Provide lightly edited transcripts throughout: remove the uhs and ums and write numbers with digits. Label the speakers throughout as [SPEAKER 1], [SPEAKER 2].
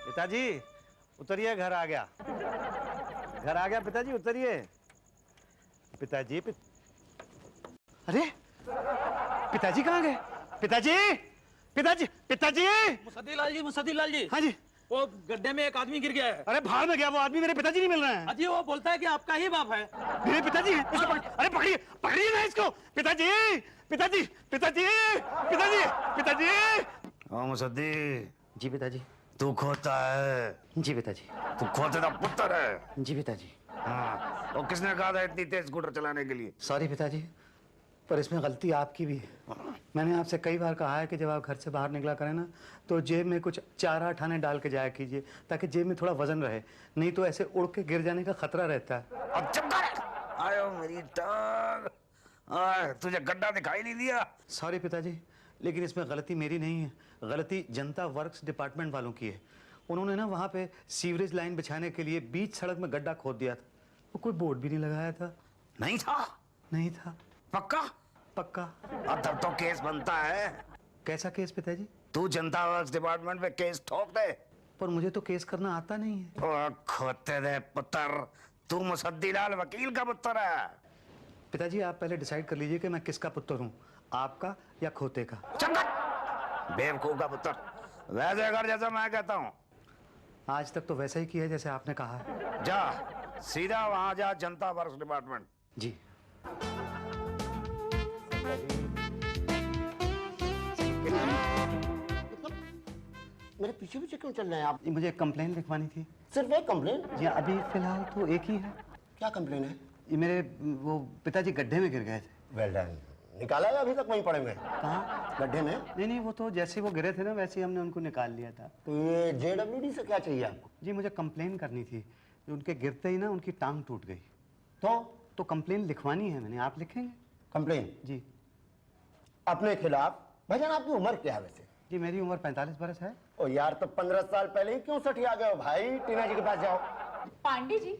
[SPEAKER 1] पिताजी उतरिए, घर आ गया। घर आ गया पिताजी, उतरिए। पिताजी अरे पिताजी कहाँ गए? पिताजी पिताजी पिताजी।
[SPEAKER 2] मुसद्दी लाल जी।
[SPEAKER 1] हाँ जी।
[SPEAKER 2] वो गड्ढे में एक आदमी गिर गया है।
[SPEAKER 1] अरे भाड़ में गया वो आदमी, मेरे पिताजी नहीं मिल रहे हैं।
[SPEAKER 2] अजी वो बोलता है कि आपका ही बाप है।
[SPEAKER 1] मेरे पिताजी हैं। इसको अरे पकड़िए, पकड़िए ना इसको। पिताजी पिताजी पिताजी पिताजी पिताजी। ओ मुसद्दी।
[SPEAKER 3] जी पिताजी।
[SPEAKER 1] तू खोता है?
[SPEAKER 3] जी पिताजी।
[SPEAKER 1] तू खोते का पुत्र है?
[SPEAKER 3] जी पिताजी।
[SPEAKER 1] हाँ, और किसने कहा था इतनी तेज स्कूटर चलाने के लिए?
[SPEAKER 3] सॉरी पिताजी, पर इसमें गलती आपकी भी है। मैंने आपसे कई बार कहा है कि जब आप घर से बाहर निकला करें ना, तो जेब में कुछ चारा ठाने डाल के जाया कीजिए, ताकि जेब में थोड़ा वजन रहे, नहीं तो ऐसे उड़ के गिर जाने का खतरा रहता है।
[SPEAKER 1] अब चुप कर। आयो मेरी टांग। तुझे गड्ढा दिखाई नहीं दिया?
[SPEAKER 3] सॉरी पिताजी, लेकिन इसमें गलती मेरी नहीं है, गलती जनता वर्क्स डिपार्टमेंट वालों की है। उन्होंने ना वहाँ पे सीवरेज लाइन बिछाने के लिए बीच सड़क में गड्ढा खोद दिया था। वो कोई बोर्ड भी नहीं लगाया था।
[SPEAKER 1] नहीं था?
[SPEAKER 3] नहीं था।
[SPEAKER 1] पक्का?
[SPEAKER 3] पक्का।
[SPEAKER 1] अब तब तो केस बनता है।
[SPEAKER 3] कैसा केस पिताजी?
[SPEAKER 1] तू जनता वर्क्स डिपार्टमेंट में केस ठोक दे।
[SPEAKER 3] पर मुझे तो केस करना आता नहीं है।
[SPEAKER 1] ओ खोते दे पुत्र, तू मुसद्दी लाल वकील का पुत्र है।
[SPEAKER 3] पिताजी आप पहले डिसाइड कर लीजिए कि मैं किसका पुत्र हूँ, आपका या खोते का।
[SPEAKER 1] चमक बेवकूफ का पुत्र, वैसे कर जैसा मैं कहता हूँ।
[SPEAKER 3] आज तक तो वैसा ही किया है जैसे आपने कहा है।
[SPEAKER 1] जा सीधा वहां जा, जनता वर्क्स डिपार्टमेंट।
[SPEAKER 3] जी।
[SPEAKER 4] मेरे पीछे पीछे क्यों चल रहे हैं आप?
[SPEAKER 3] मुझे एक कंप्लेन लिखवानी थी।
[SPEAKER 4] सिर्फ एक कंप्लेन?
[SPEAKER 3] जी अभी फिलहाल तो एक ही है।
[SPEAKER 4] क्या कंप्लेन है?
[SPEAKER 3] ये मेरे वो पिताजी गड्ढे में गिर गए थे।
[SPEAKER 4] Well done. निकाला है अभी तक वहीं पड़े हुए?
[SPEAKER 3] कहाँ?
[SPEAKER 4] गड्ढे में?
[SPEAKER 3] नहीं, वो तो जैसे वो गिरे थे ना वैसे ही हमने उनको निकाल लिया था।
[SPEAKER 4] तो ये JWD से क्या चाहिए आपको?
[SPEAKER 3] जी मुझे कंप्लेन करनी थी, उनके गिरते ही ना उनकी टांग टूट गई।
[SPEAKER 4] तो
[SPEAKER 3] कंप्लेन लिखवानी है मैंने, आप लिखेंगे?
[SPEAKER 4] कंप्लेन
[SPEAKER 3] जी।
[SPEAKER 4] अपने खिलाफ? भाईजान आपकी उम्र क्या है वैसे?
[SPEAKER 3] जी मेरी उम्र 45 बरस है।
[SPEAKER 4] ओ यार, तो 15 साल पहले ही क्यों सठिया गए हो भाई? टीना जी के पास जाओ।
[SPEAKER 5] पांडे जी,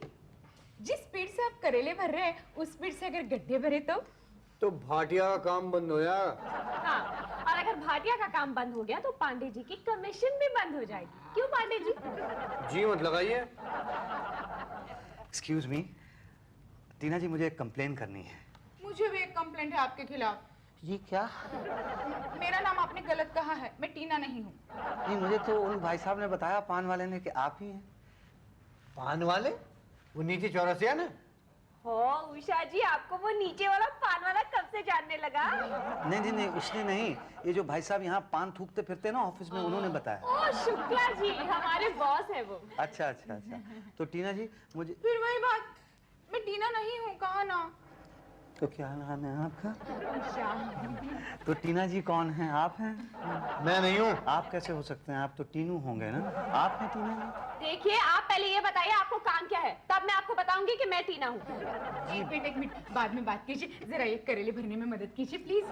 [SPEAKER 5] जिस स्पीड से आप करेले भर रहे हैं उस स्पीड से अगर गड्ढे भरे
[SPEAKER 6] तो भाटिया का काम बंद हो जाएगा।
[SPEAKER 7] हाँ, और अगर भाटिया का काम बंद हो गया तो पांडे जी की कमीशन भी बंद हो जाएगी। क्यों पांडे जी?
[SPEAKER 6] जी मत लगाइए।
[SPEAKER 3] एक्सक्यूज मी, टीना जी मुझे एक कंप्लेन करनी है।
[SPEAKER 5] मुझे भी एक कंप्लेंट है आपके खिलाफ।
[SPEAKER 3] जी क्या?
[SPEAKER 5] मेरा नाम आपने गलत कहा है, मैं टीना नहीं हूँ।
[SPEAKER 3] नहीं मुझे तो उन भाई साहब ने बताया, पान वाले ने, कि आप ही हैं।
[SPEAKER 6] पान वाले? वो नीचे चौरसिया ना?
[SPEAKER 7] हो उषा जी, आपको वो नीचे वाला पान वाला कब से जानने लगा?
[SPEAKER 3] नहीं, उसने नहीं, ये जो भाई साहब यहाँ पान थूकते फिरते हैं ना ऑफिस में, उन्होंने बताया।
[SPEAKER 7] ओ शुक्ला जी, हमारे बॉस है वो।
[SPEAKER 3] अच्छा। तो टीना जी मुझे
[SPEAKER 5] फिर वही बात, मैं टीना नहीं हूँ, कहा ना।
[SPEAKER 3] तो क्या नाम है आपका?
[SPEAKER 5] उषा।
[SPEAKER 3] तो टीना जी कौन है? आप हैं?
[SPEAKER 6] मैं नहीं हूँ। एक
[SPEAKER 3] कैसे हो सकते हैं? आप तो टीनू होंगे ना। आप हैं टीना जी?
[SPEAKER 7] देखिए, आप पहले ये बताइए आपको काम क्या है, तब मैं आपको बताऊंगी कि मैं टीना हूँ।
[SPEAKER 5] एक मिनट बाद में बात कीजिए, जरा ये करेले भरने में मदद कीजिए प्लीज।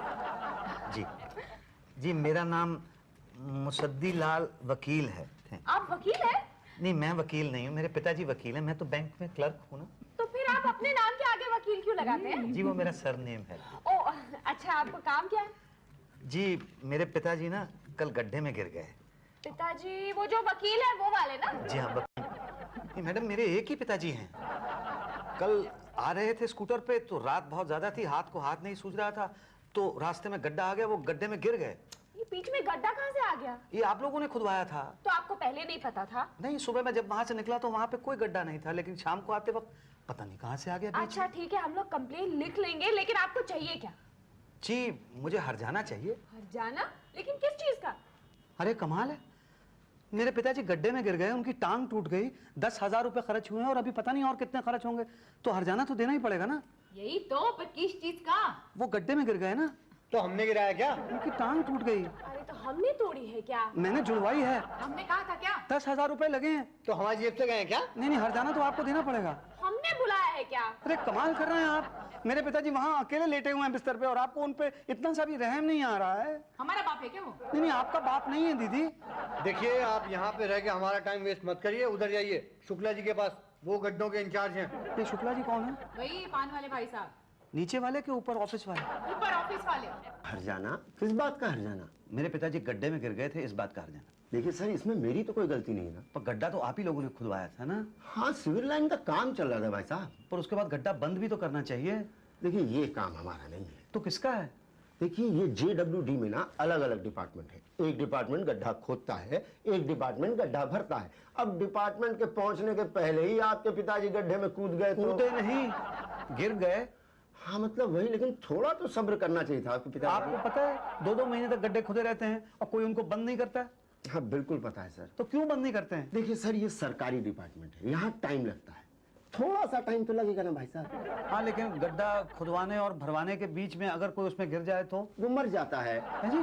[SPEAKER 3] जी मेरा नाम मुसद्दी लाल वकील है।
[SPEAKER 7] आप वकील है?
[SPEAKER 3] नहीं मैं वकील नहीं हूँ, मेरे पिताजी वकील हैं, मैं तो बैंक में क्लर्क हूँ ना।
[SPEAKER 7] तो फिर आप अपने नाम के आगे वकील क्यों लगाते हैं?
[SPEAKER 3] जी वो मेरा सरनेम है।
[SPEAKER 7] ओ अच्छा, आपको काम क्या है?
[SPEAKER 3] जी मेरे पिताजी ना कल गड्ढे में गिर गए।
[SPEAKER 7] पिताजी वो जो वकील है वो वाले ना?
[SPEAKER 3] जी हाँ वकील। मैडम मेरे एक ही पिताजी हैं। कल आ रहे थे स्कूटर पे, तो रात बहुत ज्यादा थी, हाथ को हाथ नहीं सूझ रहा था, तो रास्ते में गड्ढा आ गया, वो गड्ढे में गिर गए।
[SPEAKER 7] ये बीच में गड्ढा कहाँ से आ गया?
[SPEAKER 3] ये आप लोगों ने खुदवाया था।
[SPEAKER 7] तो आपको पहले नहीं पता था?
[SPEAKER 3] नहीं, सुबह मैं जब वहां से निकला तो वहां पे कोई गड्ढा नहीं था, लेकिन शाम को आते वक्त पता नहीं कहां से आ गया।
[SPEAKER 7] अच्छा ठीक है, हम लोग कंप्लेन लिख लेंगे, लेकिन आपको चाहिए क्या?
[SPEAKER 3] जी मुझे हरजाना चाहिए।
[SPEAKER 7] हरजाना? लेकिन किस चीज का?
[SPEAKER 3] अरे कमाल है, मेरे पिताजी गड्ढे में गिर गए, उनकी टांग टूट गई, 10,000 रुपए खर्च हुए हैं और अभी पता नहीं और कितने खर्च होंगे, तो हरजाना तो देना ही पड़ेगा ना।
[SPEAKER 5] यही तो, पर किस चीज का?
[SPEAKER 3] वो गड्ढे में गिर गए ना।
[SPEAKER 6] तो हमने गिराया क्या?
[SPEAKER 3] उनकी टांग टूट गई।
[SPEAKER 7] अरे तो हमने तोड़ी है क्या?
[SPEAKER 3] मैंने जुड़वाई है।
[SPEAKER 5] हमने कहा था क्या?
[SPEAKER 3] 10,000 रुपए लगे हैं।
[SPEAKER 6] तो हमारी जेब से गए क्या?
[SPEAKER 3] नहीं हरजाना तो आपको देना पड़ेगा।
[SPEAKER 7] हमने बुलाया है क्या?
[SPEAKER 3] अरे कमाल कर रहे हैं आप, मेरे पिताजी वहाँ अकेले लेटे हुए हैं बिस्तर पे और आपको उन पे इतना सा भी रहम नहीं आ रहा है।
[SPEAKER 5] हमारा बाप है क्या वो?
[SPEAKER 3] नहीं आपका बाप नहीं है दीदी।
[SPEAKER 6] देखिए आप यहाँ पे रह के हमारा टाइम वेस्ट मत करिए, उधर जाइए शुक्ला जी के पास, वो गड्ढों के इंचार्ज हैं।
[SPEAKER 3] ये शुक्ला जी कौन है?
[SPEAKER 5] वही पान वाले भाई साहब।
[SPEAKER 3] नीचे वाले के ऊपर ऑफिस वाले?
[SPEAKER 5] ऊपर ऑफिस वाले।
[SPEAKER 4] हरजाना? किस बात का हरजाना?
[SPEAKER 3] मेरे पिताजी गड्ढे में गिर गए थे, इस बात का हर्जाना।
[SPEAKER 4] देखिए सर, इसमें मेरी तो कोई गलती नहीं है ना।
[SPEAKER 3] पर गड्ढा तो आप ही लोगों ने खुदवाया था ना?
[SPEAKER 4] हाँ, सिविल लाइन का काम चल रहा था भाई साहब।
[SPEAKER 3] पर उसके बाद गड्ढा बंद भी तो करना चाहिए।
[SPEAKER 4] देखिए ये काम हमारा नहीं है।
[SPEAKER 3] तो किसका है?
[SPEAKER 4] देखिए ये JWD में ना अलग अलग डिपार्टमेंट है। एक डिपार्टमेंट गड्ढा खोदता है, एक डिपार्टमेंट गड्ढा भरता है। अब डिपार्टमेंट के पहुंचने के पहले ही आपके पिताजी गड्ढे में कूद गए तो...
[SPEAKER 3] कूदे नहीं, गिर गए।
[SPEAKER 4] हाँ मतलब वही, लेकिन थोड़ा तो सब्र करना चाहिए था आपके पिताजी।
[SPEAKER 3] आपको पता है 2-2 महीने तक गड्ढे खुदे रहते हैं और कोई उनको बंद नहीं करता है?
[SPEAKER 4] हाँ बिल्कुल पता है सर।
[SPEAKER 3] तो क्यों बंद नहीं करते हैं?
[SPEAKER 4] देखिए सर, ये सरकारी डिपार्टमेंट है, यहाँ टाइम लगता है। थोड़ा सा टाइम तो लगेगा ना भाई साहब।
[SPEAKER 3] हाँ, लेकिन गड्ढा खुदवाने और भरवाने के बीच में अगर कोई उसमें गिर जाए तो?
[SPEAKER 4] वो मर जाता है।
[SPEAKER 3] है जी?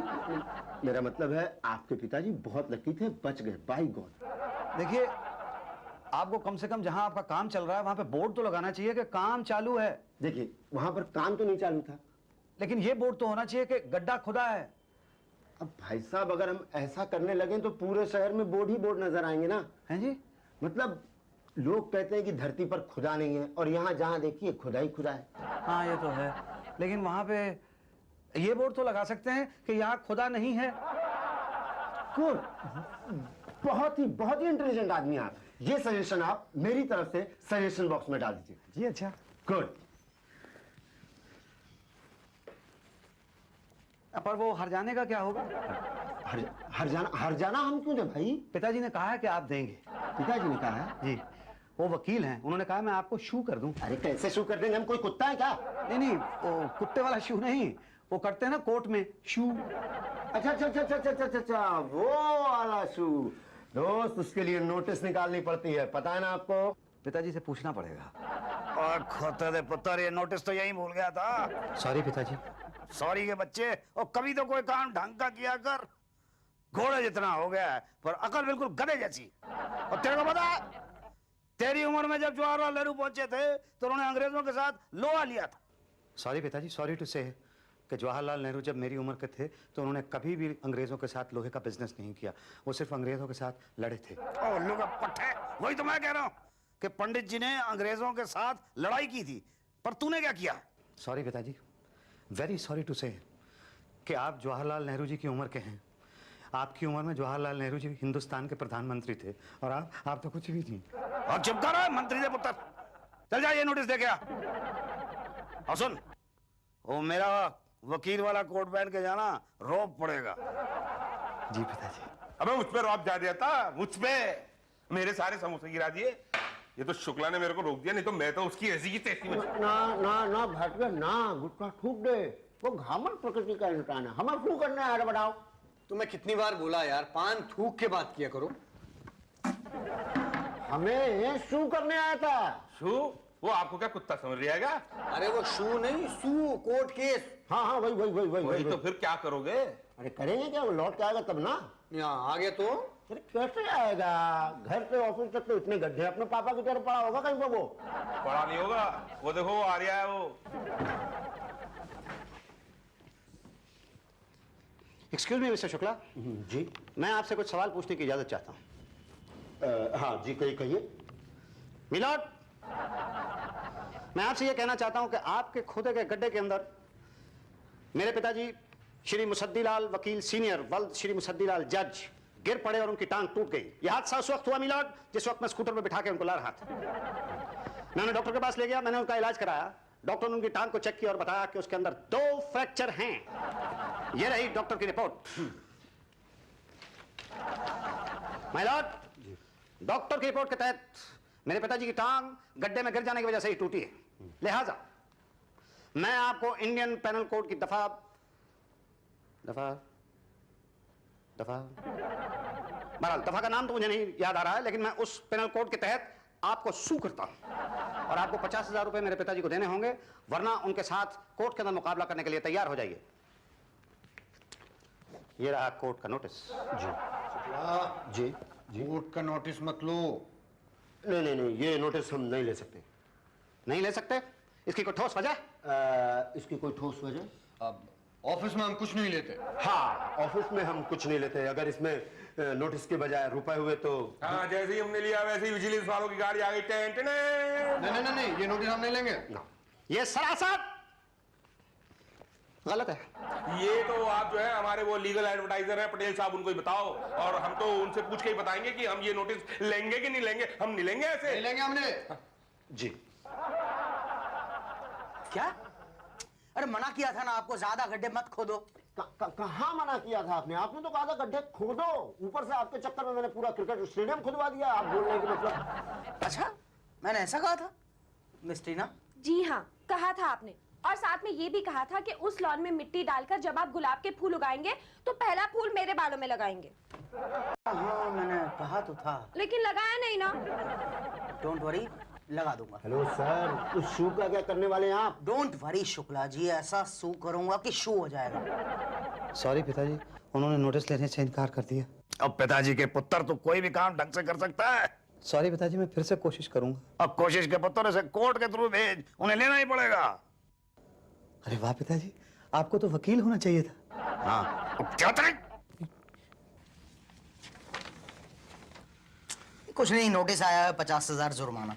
[SPEAKER 4] मेरा मतलब है आपके पिताजी बहुत लकी थे, बच गए, बाय गॉड।
[SPEAKER 3] देखिए, आपको कम से कम जहां आपका काम चल रहा है वहां पे बोर्ड तो लगाना चाहिए कि काम चालू है।
[SPEAKER 4] देखिए वहां पर काम तो नहीं चालू था,
[SPEAKER 3] लेकिन ये बोर्ड तो होना चाहिए कि गड्ढा खुदा है।
[SPEAKER 4] अब भाई साहब अगर हम ऐसा करने लगे तो पूरे शहर में बोर्ड ही बोर्ड नजर आएंगे ना।
[SPEAKER 3] हैं जी?
[SPEAKER 4] मतलब लोग कहते हैं कि धरती पर खुदा नहीं है, और यहाँ जहाँ देखिए खुदा ही खुदा है।
[SPEAKER 3] हाँ ये तो है, लेकिन वहां पे ये बोर्ड तो लगा सकते हैं कि यहाँ खुदा नहीं है।
[SPEAKER 4] गुड, बहुत ही इंटेलिजेंट आदमी आप। ये सजेशन आप मेरी तरफ से सजेशन बॉक्स में डाल दीजिए।
[SPEAKER 3] जी अच्छा।
[SPEAKER 4] गुड।
[SPEAKER 3] पर वो हर्जाने का क्या होगा?
[SPEAKER 4] हरजाना हम क्यों दें भाई?
[SPEAKER 3] पिताजी ने कहा है कि आप देंगे।
[SPEAKER 4] पिताजी ने कहा है?
[SPEAKER 3] जी, वो वकील हैं, उन्होंने कहा मैं आपको शू कर दूं।
[SPEAKER 4] अरे कैसे शू कर देंगे, हम कोई कुत्ता है क्या?
[SPEAKER 3] नहीं, वो कुत्ते वाला शू नहीं, वो करते हैं ना कोर्ट में शू।
[SPEAKER 4] अच्छा, वो वाला शू। दोस्त, उसके लिए नोटिस निकालनी पड़ती है, पता है ना आपको?
[SPEAKER 3] पिताजी से पूछना पड़ेगा।
[SPEAKER 1] और खोते दे पुत्र, ये नोटिस तो यही भूल गया था।
[SPEAKER 3] सॉरी पिताजी।
[SPEAKER 1] सॉरी के बच्चे, और कभी तो कोई काम ढंग का किया कर। घोड़े जितना हो गया है, पर अकल बिल्कुल गधे जैसी। और तेरे को पता है, तेरी उम्र में जब जवाहरलाल नेहरू पहुंचे थे तो उन्होंने अंग्रेजों के साथ लोहा लिया था।
[SPEAKER 3] सॉरी पिताजी, सॉरी टू से कि जवाहरलाल नेहरू जब मेरी उम्र के थे तो उन्होंने कभी भी अंग्रेजों के साथ लोहे का बिजनेस नहीं किया, वो सिर्फ अंग्रेजों के साथ लड़े थे।
[SPEAKER 1] ओ लोग पट्टे, वही तो मैं कह रहा हूँ कि पंडित जी ने अंग्रेजों के साथ लड़ाई की थी, पर तूने क्या किया?
[SPEAKER 3] सॉरी पिताजी, वेरी सॉरी टू से कि आप जवाहरलाल नेहरू जी की उम्र के हैं। आपकी उम्र में जवाहरलाल नेहरू जी हिंदुस्तान के प्रधानमंत्री थे और आप तो कुछ भी नहीं।
[SPEAKER 1] और चुप कर मंत्री दे पुत्र, चल जा ये नोटिस दे गया। और सुन, वो मेरा वकील वाला कोट पहन के जाना, रोब पड़ेगा।
[SPEAKER 3] जी पिताजी।
[SPEAKER 8] अबे मुझ पे रौब जा दिया था, मुझ पे मेरे सारे समोसे गिरा दिए। ये तो शुक्ला ने मेरे को रोक दिया, नहीं तो मैं तो उसकी ऐसी की तैसी में।
[SPEAKER 4] ना भाटिया ना, गुटखा थूक दे। वो घामर प्रकृति का इंसान है, हमें क्यों करना है? बताओ।
[SPEAKER 6] तुम्हें कितनी बार बोला यार, पान थूक के बात किया करो।
[SPEAKER 4] हमें शू करने आया था।
[SPEAKER 8] शू? वो आपको क्या कुत्ता समझ रहा है?
[SPEAKER 6] अरे वो शू नहीं, सू, कोर्ट केस।
[SPEAKER 4] हाँ वही
[SPEAKER 8] तो फिर क्या करोगे?
[SPEAKER 4] अरे करेंगे क्या, वो लौट के आएगा तब ना।
[SPEAKER 6] यहाँ आगे तो
[SPEAKER 4] अरे कैसे आएगा? घर से ऑफिस तक तो इतने गड्ढे, अपने पापा की तरह पड़ा होगा कहीं पर वो।
[SPEAKER 8] पढ़ा नहीं होगा, वो देखो वो आ रहा है वो।
[SPEAKER 3] एक्सक्यूज मी मिस्टर शुक्ला,
[SPEAKER 4] जी।
[SPEAKER 3] मैं आपसे कुछ सवाल पूछने की इजाजत चाहता हूँ।
[SPEAKER 4] हाँ जी, कहिए।
[SPEAKER 3] मिलॉर्ड, मैं आपसे यह कहना चाहता हूं कि आपके खुदे के गड्ढे के अंदर मेरे पिताजी श्री मुसद्दीलाल वकील सीनियर वल्द श्री मुसद्दीलाल जज गिर पड़े और उनकी टांग टूट गई। यह हादसा उस वक्त हुआ मिलॉर्ड जिस वक्त मैं स्कूटर पर बिठा के उनको ला रहा था। मैं उन्हें डॉक्टर के पास ले गया, मैंने उनका इलाज कराया। डॉक्टर ने उनकी टांग को चेक किया और बताया कि उसके अंदर 2 फ्रैक्चर हैं। यह रही डॉक्टर की रिपोर्ट। माय लॉर्ड, डॉक्टर की रिपोर्ट के तहत मेरे पिताजी की टांग गड्ढे में गिर जाने की वजह से ही टूटी है। लिहाजा मैं आपको इंडियन पेनल कोड की दफा बहरहाल दफा का नाम तो मुझे नहीं याद आ रहा है, लेकिन मैं उस पेनल कोड के तहत आपको सू करता हूं और आपको 50,000 रुपए मेरे पिताजी को देने होंगे, वरना उनके साथ कोर्ट के अंदर मुकाबला करने के लिए तैयार हो जाइए। ये रहा कोर्ट का नोटिस।
[SPEAKER 4] जी।
[SPEAKER 6] कोर्ट का नोटिस मत लो।
[SPEAKER 4] नहीं, ये नोटिस हम नहीं ले सकते।
[SPEAKER 3] नहीं ले सकते? इसकी कोई ठोस वजह?
[SPEAKER 4] इसकी कोई ठोस वजह?
[SPEAKER 6] अब ऑफिस में हम कुछ नहीं लेते।
[SPEAKER 4] हाँ, ऑफिस में हम कुछ नहीं लेते। अगर इसमें नोटिस के बजाय रुपए हुए तो।
[SPEAKER 8] हाँ, जैसे ही हमने लिया वैसे ही विजिलेंस वालों की गाड़ी आ गई। टेंट
[SPEAKER 6] नहीं, ये नोटिस हम नहीं लेंगे।
[SPEAKER 3] ये सरासर गलत है।
[SPEAKER 8] ये तो आप जो है हमारे वो लीगल एडवर्टाइजर है पटेल साहब, उनको ही बताओ, और हम तो उनसे पूछ के ही बताएंगे कि हम ये नोटिस लेंगे कि नहीं लेंगे। हम नहीं लेंगे ऐसे।
[SPEAKER 6] नहीं लेंगे हमने।
[SPEAKER 3] जी।
[SPEAKER 9] क्या? अरे मना किया था ना आपको, ज्यादा गड्ढे मत खोदो।
[SPEAKER 4] कहाँ मना किया था आपने? आपने तो कहा था गड्ढे खोदो। ऊपर से आपके चक्कर में मैंने पूरा क्रिकेट स्टेडियम खुदवा दिया। आप बोलने के मतलब?
[SPEAKER 9] अच्छा, मैंने ऐसा कहा था मिस टीना?
[SPEAKER 7] जी हाँ, कहा था आपने, और साथ में ये भी कहा था कि उस लॉन में मिट्टी डालकर जब आप गुलाब के फूल उगाएंगे तो पहला फूल मेरे बालों में लगाएंगे।
[SPEAKER 9] हाँ मैंने कहा तो था,
[SPEAKER 7] लेकिन लगाया नहीं ना।
[SPEAKER 9] डोंट वरी, लगा दूंगा।
[SPEAKER 4] हेलो सर, उस शू का क्या करने वाले हैं आप?
[SPEAKER 9] डोंट वरी शुक्ला जी, ऐसा शू करूंगा कि शू हो जाएगा।
[SPEAKER 3] सॉरी पिताजी, उन्होंने नोटिस लेने से इनकार कर दिया।
[SPEAKER 1] अब पिताजी के पुत्र तो कोई भी काम ढंग से कर सकता है।
[SPEAKER 3] सॉरी पिताजी, मैं फिर से कोशिश करूंगा।
[SPEAKER 1] अब कोशिश के पुत्र से कोर्ट के थ्रू भेज, उन्हें लेना ही पड़ेगा।
[SPEAKER 3] अरे वाह पिताजी, आपको तो वकील होना चाहिए था।
[SPEAKER 1] हाँ, अब क्या करें?
[SPEAKER 9] कुछ नहीं, नोटिस आया है 50,000 जुर्माना।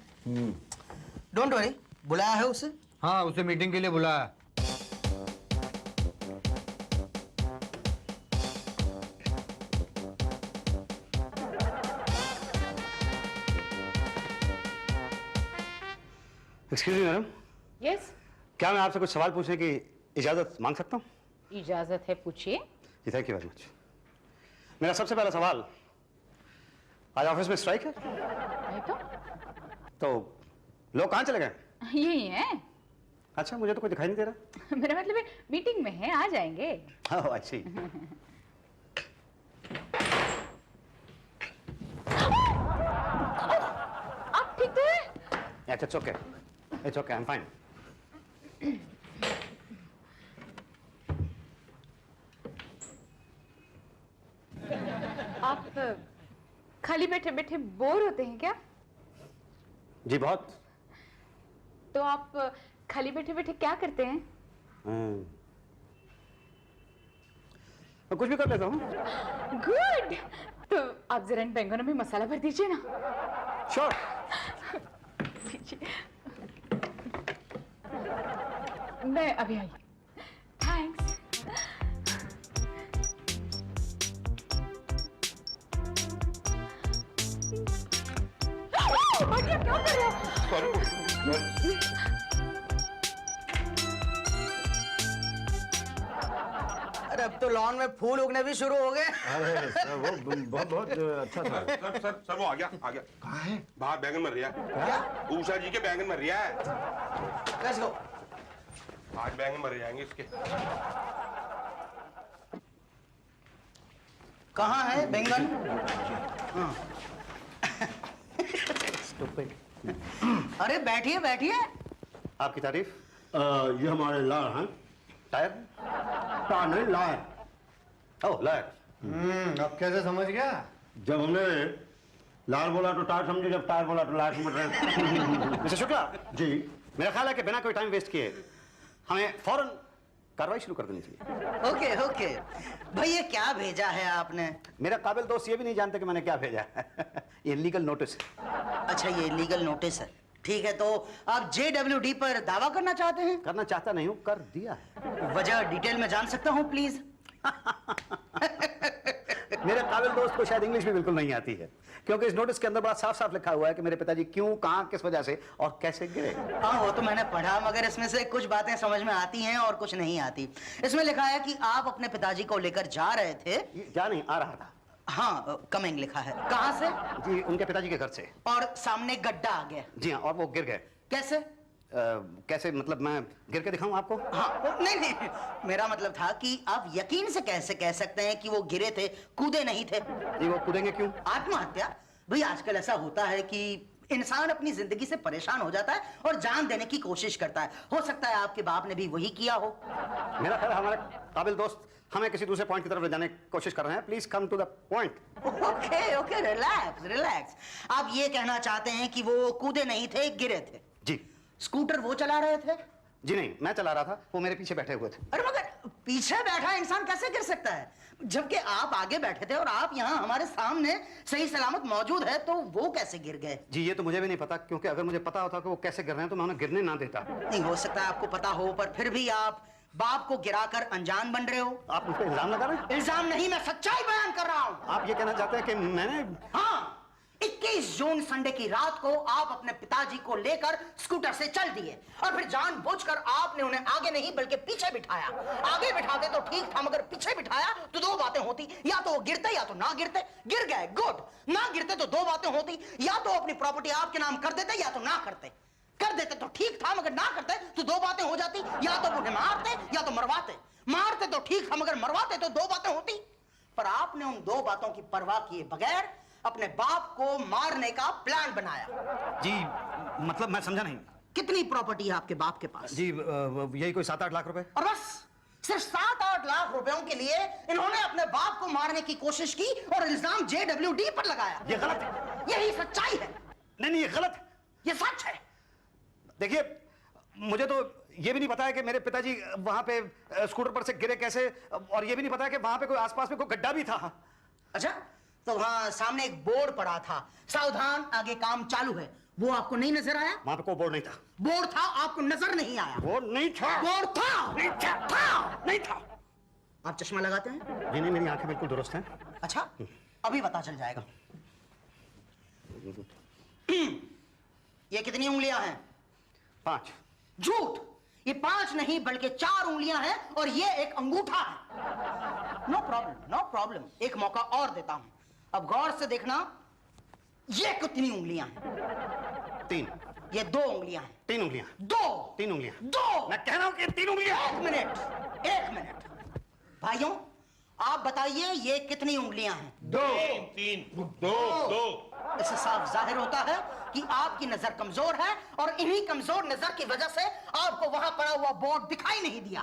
[SPEAKER 9] डोंट वरी, बुलाया है उसे?
[SPEAKER 6] हाँ, उसे मीटिंग के लिए बुलाया।
[SPEAKER 3] एक्सक्यूज मी मैडम,
[SPEAKER 5] यस,
[SPEAKER 3] क्या मैं आपसे कुछ सवाल पूछने की इजाजत मांग सकता हूँ?
[SPEAKER 5] इजाजत है, पूछिए।
[SPEAKER 3] जी थैंक यू वेरी मच। मेरा सबसे पहला सवाल, आज ऑफिस में स्ट्राइक है?
[SPEAKER 5] नहीं
[SPEAKER 3] तो लोग कहाँ चले गए?
[SPEAKER 5] यही है।
[SPEAKER 3] अच्छा, मुझे तो कोई दिखाई नहीं दे रहा।
[SPEAKER 5] मेरा मतलब है मीटिंग में है, आ जाएंगे।
[SPEAKER 3] ओह आई सी।
[SPEAKER 5] आप ठीक तो हैं?
[SPEAKER 3] It's okay, it's okay, I am fine.
[SPEAKER 5] आप खाली बैठे बैठे बोर होते हैं क्या?
[SPEAKER 3] जी बहुत।
[SPEAKER 5] तो आप खाली बैठे बैठे क्या करते हैं?
[SPEAKER 3] मैं कुछ भी कर लेता हूँ।
[SPEAKER 5] गुड। तो आप जरा इन बैंगनों में मसाला भर दीजिए ना।
[SPEAKER 3] श्योर।
[SPEAKER 5] मैं अभी आई। थैंक्स। भाटिया क्या कर रहे हो?
[SPEAKER 9] अरे अब तो लॉन में फूल उगने भी शुरू हो गए।
[SPEAKER 4] अरे सर, वो बहुत बहुत अच्छा था।
[SPEAKER 8] सर वो आ गया।
[SPEAKER 4] कहाँ है?
[SPEAKER 8] बाहर बैंगन मर रहा है।
[SPEAKER 9] क्या?
[SPEAKER 8] उषा जी के बैंगन मर रहा है।
[SPEAKER 9] Let's go.
[SPEAKER 8] आज बैंगन मर जाएंगे इसके।
[SPEAKER 9] कहाँ है बैंगन? हाँ। अरे बैठिए बैठिए।
[SPEAKER 3] आपकी तारीफ।
[SPEAKER 4] ये हमारे लाल हैं।
[SPEAKER 3] टायर?
[SPEAKER 4] टार नहीं, लाल।
[SPEAKER 3] ओह लायर।
[SPEAKER 6] अब कैसे समझ गया?
[SPEAKER 4] जब हमने लाल बोला तो टार समझे, जब टार बोला तो लाल समझ रहे हैं।
[SPEAKER 3] मिस्टर शुक्ला
[SPEAKER 4] जी।
[SPEAKER 3] मेरा ख्याल है कि बिना कोई टाइम वेस्ट किए हमें फौरन कार्रवाई शुरू कर देनी चाहिए।
[SPEAKER 9] Okay okay. भाई ये क्या भेजा है आपने?
[SPEAKER 3] मेरा काबिल दोस्त ये भी नहीं जानते कि मैंने क्या भेजा है। ये लीगल नोटिस है।
[SPEAKER 9] अच्छा ये लीगल नोटिस है, ठीक है। तो आप JWD पर दावा करना चाहते हैं?
[SPEAKER 3] करना चाहता नहीं हूँ, कर दिया है।
[SPEAKER 9] वजह डिटेल में जान सकता हूँ प्लीज?
[SPEAKER 3] मेरे काबिल दोस्त को शायद इंग्लिश भी बिल्कुल नहीं आती है, क्योंकि इस नोटिस के अंदर बड़ा साफ साफ लिखा हुआ है कि मेरे पिताजी क्यों, कहां, किस वजह से और कैसे गिरे।
[SPEAKER 9] हाँ वो तो मैंने पढ़ा, मगर इसमें से कुछ बातें समझ में आती हैं और कुछ नहीं आती। इसमें लिखा है कि आप अपने पिताजी को लेकर जा रहे थे।
[SPEAKER 3] ये जा नहीं, आ रहा था।
[SPEAKER 9] हाँ कमिंग लिखा है। कहाँ से?
[SPEAKER 3] जी उनके पिताजी के घर से।
[SPEAKER 9] और सामने गड्ढा आ गया।
[SPEAKER 3] जी हाँ, और वो गिर गए।
[SPEAKER 9] कैसे?
[SPEAKER 3] कैसे मतलब, मैं गिर के दिखाऊं आपको?
[SPEAKER 9] हाँ नहीं, मेरा मतलब था कि आप यकीन से कैसे कह सकते हैं कि वो गिरे थे, कूदे नहीं थे?
[SPEAKER 3] जी वो कूदेंगे क्यों?
[SPEAKER 9] आत्महत्या? भाई आजकल ऐसा होता है कि इंसान अपनी जिंदगी से परेशान हो जाता है और जान देने की कोशिश करता है। हो सकता है आपके बाप ने भी वही किया हो।
[SPEAKER 3] मेरा ख्याल हमारे काबिल दोस्त हमें किसी दूसरे पॉइंट की तरफ ले जाने की कोशिश कर रहे हैं। Please come to the point.
[SPEAKER 9] Okay okay, relax relax. आप ये कहना चाहते हैं कि वो कूदे नहीं थे, गिरे थे?
[SPEAKER 3] जी।
[SPEAKER 9] स्कूटर वो चला रहे थे?
[SPEAKER 3] जी नहीं, मैं चला रहा था, वो मेरे पीछे बैठे हुए थे।
[SPEAKER 9] अरे मगर पीछे बैठा इंसान कैसे गिर सकता है, जबकि आप आगे बैठे थे और आप यहाँ हमारे सामने सही सलामत मौजूद है, तो वो कैसे गिर गए?
[SPEAKER 3] जी ये तो मुझे भी नहीं पता, क्योंकि अगर मुझे पता होता कि वो कैसे गिर रहे हैं तो मैं उन्हें गिरने ना देता।
[SPEAKER 9] नहीं हो सकता आपको पता हो, पर फिर भी आप बाप को गिराकर अनजान बन रहे हो।
[SPEAKER 3] आप मुझ पर इल्जाम लगा रहे हैं?
[SPEAKER 9] इल्जाम नहीं, मैं सच्चाई बयान कर रहा हूं।
[SPEAKER 3] आप ये कहना चाहते हैं कि मैंने?
[SPEAKER 9] हाँ, 21 जून संडे की रात को आप अपने पिताजी को लेकर स्कूटर से चल दिए और फिर जानबूझकर आपने उन्हें आगे नहीं बल्कि पीछे बिठाया। आगे बिठाते तो ठीक था, मगर पीछे बिठाया तो दो बातें होती, या तो वो गिरते या तो ना गिरते। गिर गए, गुड। ना गिरते तो दो बातें होती, या तो अपनी प्रॉपर्टी आपके नाम कर देते या तो ना करते। कर देते तो ठीक था, मगर ना करते तो दो बातें हो जाती, या तो उन्हें मारते या तो मरवाते। मारते तो ठीक था, मगर मरवाते तो दो बातें होती। पर आपने उन दो बातों की परवाह किए बगैर अपने बाप को मारने का प्लान बनाया।
[SPEAKER 3] जी मतलब मैं समझा नहीं।
[SPEAKER 9] कितनी प्रॉपर्टी है आपके बाप के पास?
[SPEAKER 3] जी यही कोई 7-8 लाख रुपए।
[SPEAKER 9] और बस सिर्फ 7-8 लाख रुपयों के लिए इन्होंने अपने बाप को मारने की कोशिश की और इल्जाम JWD पर लगाया।
[SPEAKER 3] ये गलत है।
[SPEAKER 9] यही सच्चाई है।
[SPEAKER 3] नहीं, ये गलत है।
[SPEAKER 9] ये सच है।
[SPEAKER 3] देखिए, मुझे तो ये भी नहीं पता है कि मेरे पिताजी वहां पे स्कूटर पर से गिरे कैसे, और ये भी नहीं पता है कि वहां पे कोई आसपास में कोई गड्ढा भी था।
[SPEAKER 9] अच्छा, तो वहां सामने एक बोर्ड पड़ा था, सावधान आगे काम चालू है, वो आपको नहीं नजर आया?
[SPEAKER 3] वहां पे कोई बोर्ड नहीं था।
[SPEAKER 9] बोर्ड था, आपको नजर नहीं आया?
[SPEAKER 3] बोर्ड नहीं था।
[SPEAKER 9] बोर्ड था।
[SPEAKER 3] नहीं था।
[SPEAKER 9] नहीं था। आप चश्मा लगाते हैं?
[SPEAKER 3] जी नहीं, मेरी आंखें बिल्कुल दुरुस्त हैं।
[SPEAKER 9] अच्छा, अभी पता चल जाएगा। ये कितनी उंगलियां हैं?
[SPEAKER 3] 5।
[SPEAKER 9] झूठ, ये 5 नहीं बल्कि 4 उंगलियां हैं और ये एक अंगूठा है। नो प्रॉब्लम, नो प्रॉब्लम, एक मौका और देता हूं। अब गौर से देखना, ये कितनी उंगलियां हैं?
[SPEAKER 3] 3।
[SPEAKER 9] ये 2 उंगलियां हैं।
[SPEAKER 3] 3 उंगलियां।
[SPEAKER 9] 3
[SPEAKER 3] उंगलियां।
[SPEAKER 9] 2।
[SPEAKER 3] मैं कह रहा हूं कि 3 उंगलियां।
[SPEAKER 9] एक मिनट भाइयों, आप बताइए ये कितनी उंगलियां हैं?
[SPEAKER 8] 2 3 2
[SPEAKER 9] इससे साफ जाहिर होता है कि आपकी नजर कमजोर है और इन्हीं कमजोर नजर की वजह से आपको वहां पड़ा हुआ बोर्ड दिखाई नहीं दिया।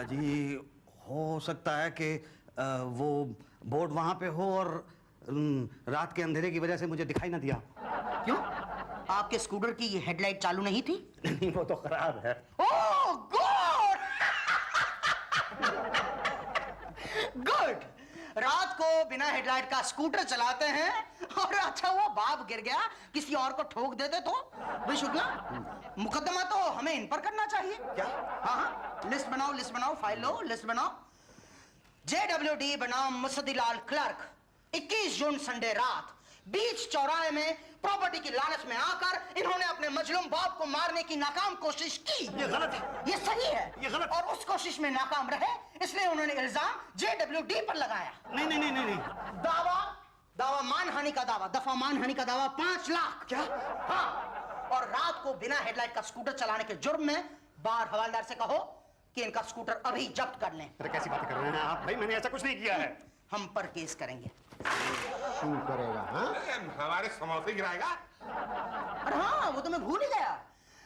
[SPEAKER 3] जी हो सकता है कि वो बोर्ड वहां पे हो और रात के अंधेरे की वजह से मुझे दिखाई ना दिया।
[SPEAKER 9] क्यों? आपके स्कूटर की ये हेडलाइट चालू नहीं थी?
[SPEAKER 3] नहीं, वो तो खराब है।
[SPEAKER 9] Oh good. गुड। रात को बिना हेडलाइट का स्कूटर चलाते हैं और अच्छा हुआ बाप गिर गया, किसी और को ठोक देते तो? भाई शुक्ला, मुकदमा तो हमें इन पर करना चाहिए। क्या? हाँ, लिस्ट बनाओ, फाइल लो, लिस्ट बनाओ। JWD बनाम मुसद्दीलाल क्लर्क, 21 जून संडे रात बीच चौराहे में प्रॉपर्टी की लालच में आकर इन्होंने अपने मजलूम बाप को मारने की नाकाम कोशिश की।
[SPEAKER 3] ये गलत है।
[SPEAKER 9] ये सही है।
[SPEAKER 3] ये गलत।
[SPEAKER 9] और उस कोशिश में नाकाम रहे, इसलिए उन्होंने इल्जाम JWD पर लगाया।
[SPEAKER 3] नहीं।
[SPEAKER 9] दावा मानहानि का दावा, दफा मानहानि का दावा 5 लाख। क्या? हाँ। और रात को बिना हेडलाइट का स्कूटर चलाने के जुर्म में बार हवालदार से कहो कि इनका स्कूटर अभी जब्त कर लें।
[SPEAKER 3] अरे कैसी बातें कर रहे हैं आप? भाई मैंने ऐसा कुछ नहीं किया है।
[SPEAKER 9] हम पर केस करेंगे।
[SPEAKER 4] शू करेगा? हाँ,
[SPEAKER 8] हमारे समोसे गिराएगा।
[SPEAKER 9] अरे हाँ, वो तो मैं भूल ही गया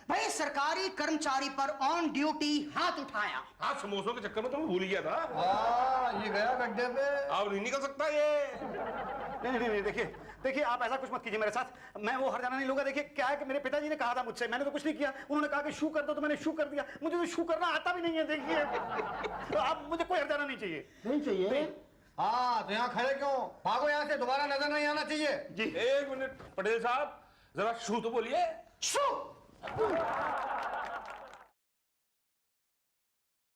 [SPEAKER 9] भाई, सरकारी कर्मचारी पर ऑन ड्यूटी हाथ उठाया।
[SPEAKER 8] हाँ, समोसों के चक्कर में तो मैं भूल गया था।
[SPEAKER 6] ये गया गड्ढे पे।
[SPEAKER 8] अब नहीं निकल सकता ये।
[SPEAKER 3] नहीं, देखिए आप ऐसा कुछ मत कीजिए मेरे साथ। मैं वो हरजाना नहीं लूंगा। देखिए क्या है कि मेरे पिताजी ने कहा था मुझसे, मैंने तो कुछ नहीं किया। उन्होंने कहा कि शू कर दो तो मैंने शू कर दिया। मुझे तो शू करना आता भी नहीं है। देखिए तो आप, मुझे कोई हरजाना नहीं चाहिए।
[SPEAKER 4] नहीं चाहिए?
[SPEAKER 6] हाँ, तो यहाँ खड़े क्यों? भागो यहाँ से, दोबारा नजर नहीं आना चाहिए।
[SPEAKER 3] जी
[SPEAKER 8] 1 मिनट पटेल साहब, जरा शू तो बोलिए।
[SPEAKER 9] शू।